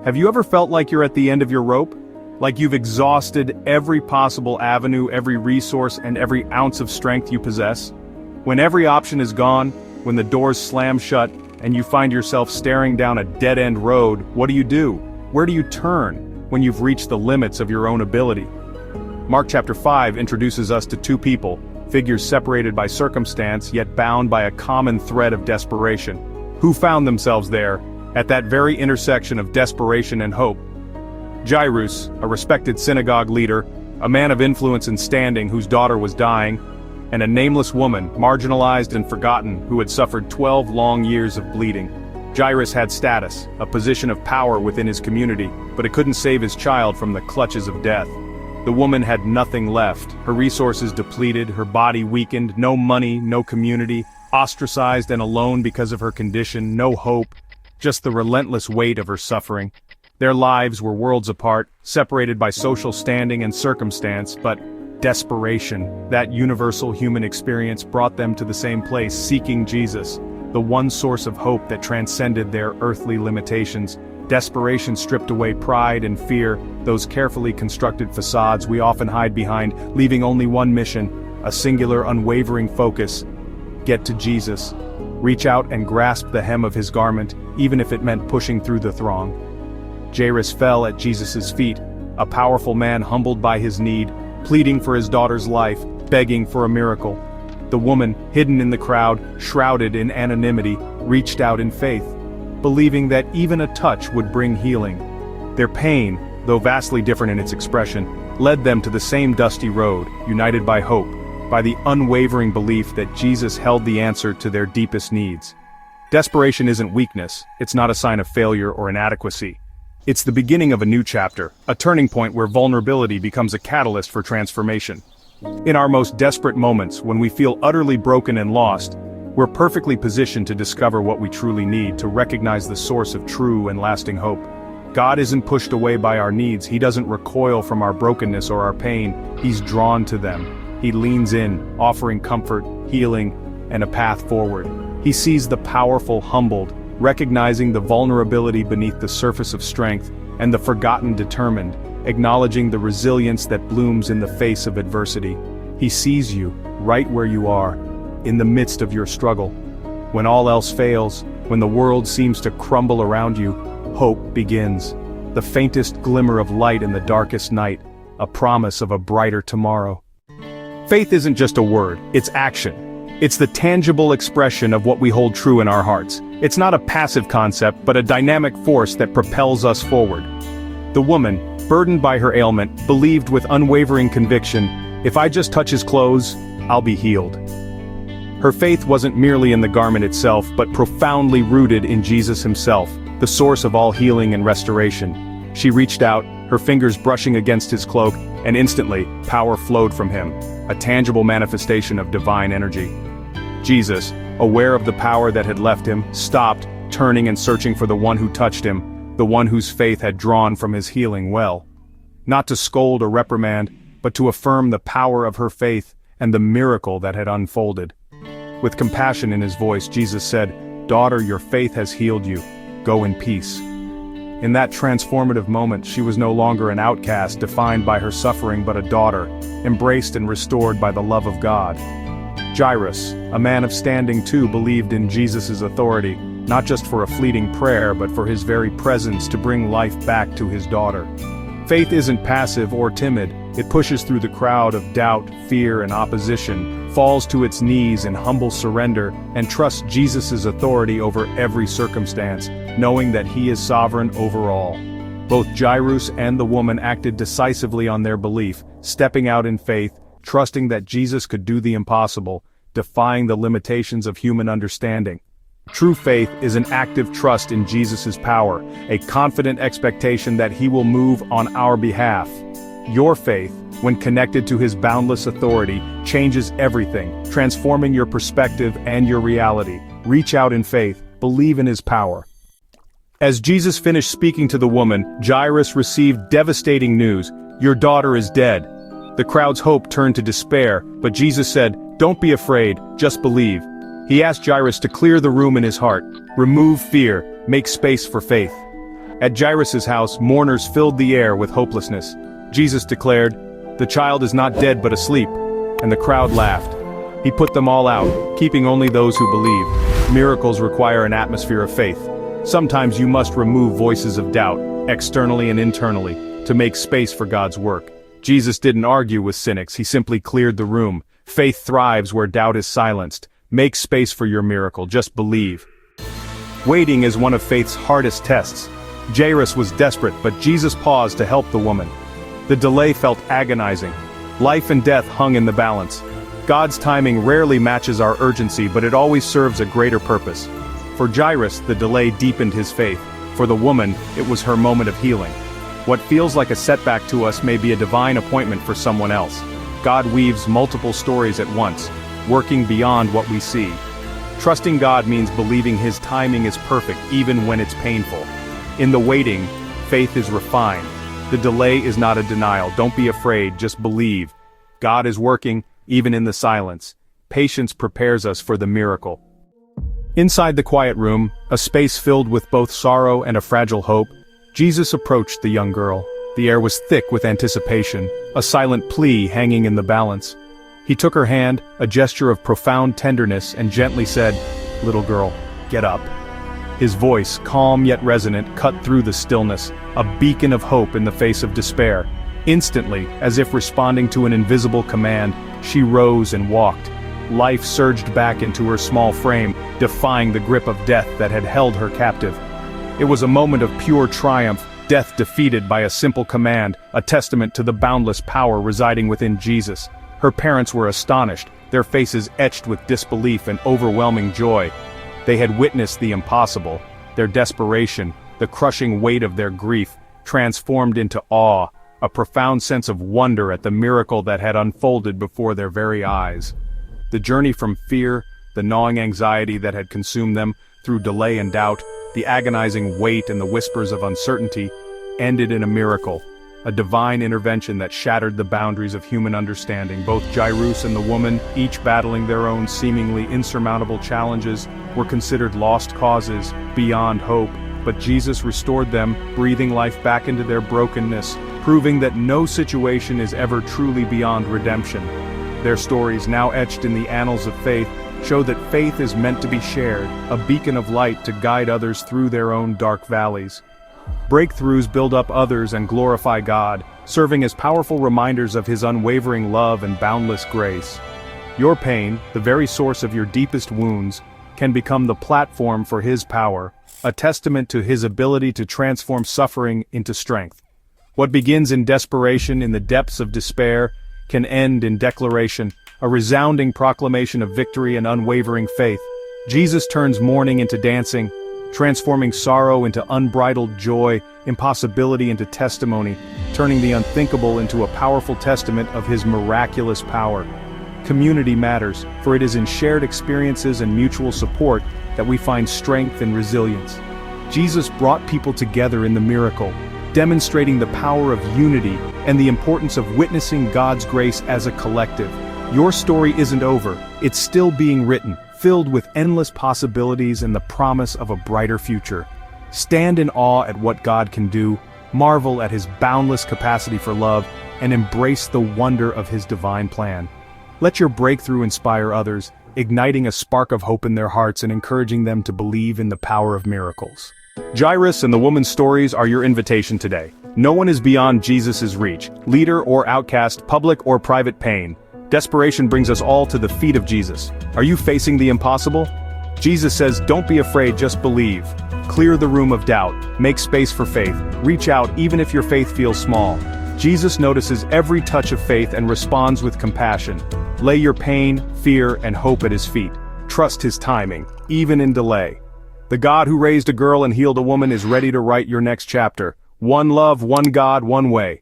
Have you ever felt like you're at the end of your rope? Like you've exhausted every possible avenue, every resource, and every ounce of strength you possess? When every option is gone, when the doors slam shut, and you find yourself staring down a dead-end road, what do? Where do you turn when you've reached the limits of your own ability? Mark chapter 5 introduces us to two people, figures separated by circumstance yet bound by a common thread of desperation, who found themselves there, at that very intersection of desperation and hope. Jairus, a respected synagogue leader, a man of influence and standing whose daughter was dying, and a nameless woman, marginalized and forgotten, who had suffered 12 long years of bleeding. Jairus had status, a position of power within his community, but it couldn't save his child from the clutches of death. The woman had nothing left, her resources depleted, her body weakened, no money, no community, ostracized and alone because of her condition, no hope, just the relentless weight of her suffering. Their lives were worlds apart, separated by social standing and circumstance, but desperation, that universal human experience, brought them to the same place, seeking Jesus, the one source of hope that transcended their earthly limitations. Desperation stripped away pride and fear, those carefully constructed facades we often hide behind, leaving only one mission, a singular, unwavering focus: get to Jesus. Reach out and grasp the hem of his garment, even if it meant pushing through the throng. Jairus fell at Jesus' feet, a powerful man humbled by his need, pleading for his daughter's life, begging for a miracle. The woman, hidden in the crowd, shrouded in anonymity, reached out in faith, believing that even a touch would bring healing. Their pain, though vastly different in its expression, led them to the same dusty road, united by hope, by the unwavering belief that Jesus held the answer to their deepest needs. Desperation isn't weakness, it's not a sign of failure or inadequacy. It's the beginning of a new chapter, a turning point where vulnerability becomes a catalyst for transformation. In our most desperate moments, when we feel utterly broken and lost, we're perfectly positioned to discover what we truly need, to recognize the source of true and lasting hope. God isn't pushed away by our needs, He doesn't recoil from our brokenness or our pain, He's drawn to them. He leans in, offering comfort, healing, and a path forward. He sees the powerful humbled, recognizing the vulnerability beneath the surface of strength, and the forgotten determined, acknowledging the resilience that blooms in the face of adversity. He sees you, right where you are, in the midst of your struggle. When all else fails, when the world seems to crumble around you, hope begins. The faintest glimmer of light in the darkest night, a promise of a brighter tomorrow. Faith isn't just a word, it's action. It's the tangible expression of what we hold true in our hearts. It's not a passive concept, but a dynamic force that propels us forward. The woman, burdened by her ailment, believed with unwavering conviction, "If I just touch his clothes, I'll be healed." Her faith wasn't merely in the garment itself, but profoundly rooted in Jesus himself, the source of all healing and restoration. She reached out, her fingers brushing against his cloak, and instantly, power flowed from him, a tangible manifestation of divine energy. Jesus, aware of the power that had left him, stopped, turning and searching for the one who touched him, the one whose faith had drawn from his healing well. Not to scold or reprimand, but to affirm the power of her faith and the miracle that had unfolded. With compassion in his voice, Jesus said, "Daughter, your faith has healed you. Go in peace." In that transformative moment, she was no longer an outcast defined by her suffering, but a daughter, embraced and restored by the love of God. Jairus, a man of standing too, believed in Jesus' authority, not just for a fleeting prayer, but for his very presence to bring life back to his daughter. Faith isn't passive or timid, it pushes through the crowd of doubt, fear, and opposition, falls to its knees in humble surrender, and trusts Jesus' authority over every circumstance, knowing that he is sovereign over all. Both Jairus and the woman acted decisively on their belief, stepping out in faith, trusting that Jesus could do the impossible, defying the limitations of human understanding. True faith is an active trust in Jesus' power, a confident expectation that he will move on our behalf. Your faith, when connected to his boundless authority, changes everything, transforming your perspective and your reality. Reach out in faith, believe in his power. As Jesus finished speaking to the woman, Jairus received devastating news: "Your daughter is dead." The crowd's hope turned to despair, but Jesus said, "Don't be afraid, just believe." He asked Jairus to clear the room in his heart, remove fear, make space for faith. At Jairus' house, mourners filled the air with hopelessness. Jesus declared, "The child is not dead but asleep," and the crowd laughed. He put them all out, keeping only those who believed. Miracles require an atmosphere of faith. Sometimes you must remove voices of doubt, externally and internally, to make space for God's work. Jesus didn't argue with cynics, he simply cleared the room. Faith thrives where doubt is silenced. Make space for your miracle, just believe. Waiting is one of faith's hardest tests. Jairus was desperate, but Jesus paused to help the woman. The delay felt agonizing. Life and death hung in the balance. God's timing rarely matches our urgency, but it always serves a greater purpose. For Jairus, the delay deepened his faith. For the woman, it was her moment of healing. What feels like a setback to us may be a divine appointment for someone else. God weaves multiple stories at once, working beyond what we see. Trusting God means believing His timing is perfect even when it's painful. In the waiting, faith is refined. The delay is not a denial. Don't be afraid, just believe. God is working, even in the silence. Patience prepares us for the miracle. Inside the quiet room, a space filled with both sorrow and a fragile hope, Jesus approached the young girl. The air was thick with anticipation, a silent plea hanging in the balance. He took her hand, a gesture of profound tenderness, and gently said, "Little girl, get up." His voice, calm yet resonant, cut through the stillness, a beacon of hope in the face of despair. Instantly, as if responding to an invisible command, she rose and walked. Life surged back into her small frame, defying the grip of death that had held her captive. It was a moment of pure triumph, death defeated by a simple command, a testament to the boundless power residing within Jesus. Her parents were astonished, their faces etched with disbelief and overwhelming joy. They had witnessed the impossible, their desperation, the crushing weight of their grief, transformed into awe, a profound sense of wonder at the miracle that had unfolded before their very eyes. The journey from fear, the gnawing anxiety that had consumed them, through delay and doubt, the agonizing weight and the whispers of uncertainty, ended in a miracle, a divine intervention that shattered the boundaries of human understanding. Both Jairus and the woman, each battling their own seemingly insurmountable challenges, were considered lost causes, beyond hope, but Jesus restored them, breathing life back into their brokenness, proving that no situation is ever truly beyond redemption. Their stories, now etched in the annals of faith, show that faith is meant to be shared, a beacon of light to guide others through their own dark valleys. Breakthroughs build up others and glorify God, serving as powerful reminders of His unwavering love and boundless grace. Your pain, the very source of your deepest wounds, can become the platform for His power, a testament to His ability to transform suffering into strength. What begins in desperation in the depths of despair can end in declaration, a resounding proclamation of victory and unwavering faith. Jesus turns mourning into dancing, transforming sorrow into unbridled joy, impossibility into testimony, turning the unthinkable into a powerful testament of His miraculous power. Community matters, for it is in shared experiences and mutual support that we find strength and resilience. Jesus brought people together in the miracle, demonstrating the power of unity and the importance of witnessing God's grace as a collective. Your story isn't over, it's still being written, filled with endless possibilities and the promise of a brighter future. Stand in awe at what God can do, marvel at His boundless capacity for love, and embrace the wonder of His divine plan. Let your breakthrough inspire others, igniting a spark of hope in their hearts and encouraging them to believe in the power of miracles. Jairus and the woman's stories are your invitation today. No one is beyond Jesus' reach, leader or outcast, public or private pain. Desperation brings us all to the feet of Jesus. Are you facing the impossible? Jesus says, don't be afraid, just believe. Clear the room of doubt, make space for faith, reach out even if your faith feels small. Jesus notices every touch of faith and responds with compassion. Lay your pain, fear, and hope at His feet. Trust His timing, even in delay. The God who raised a girl and healed a woman is ready to write your next chapter. One love, one God, one way.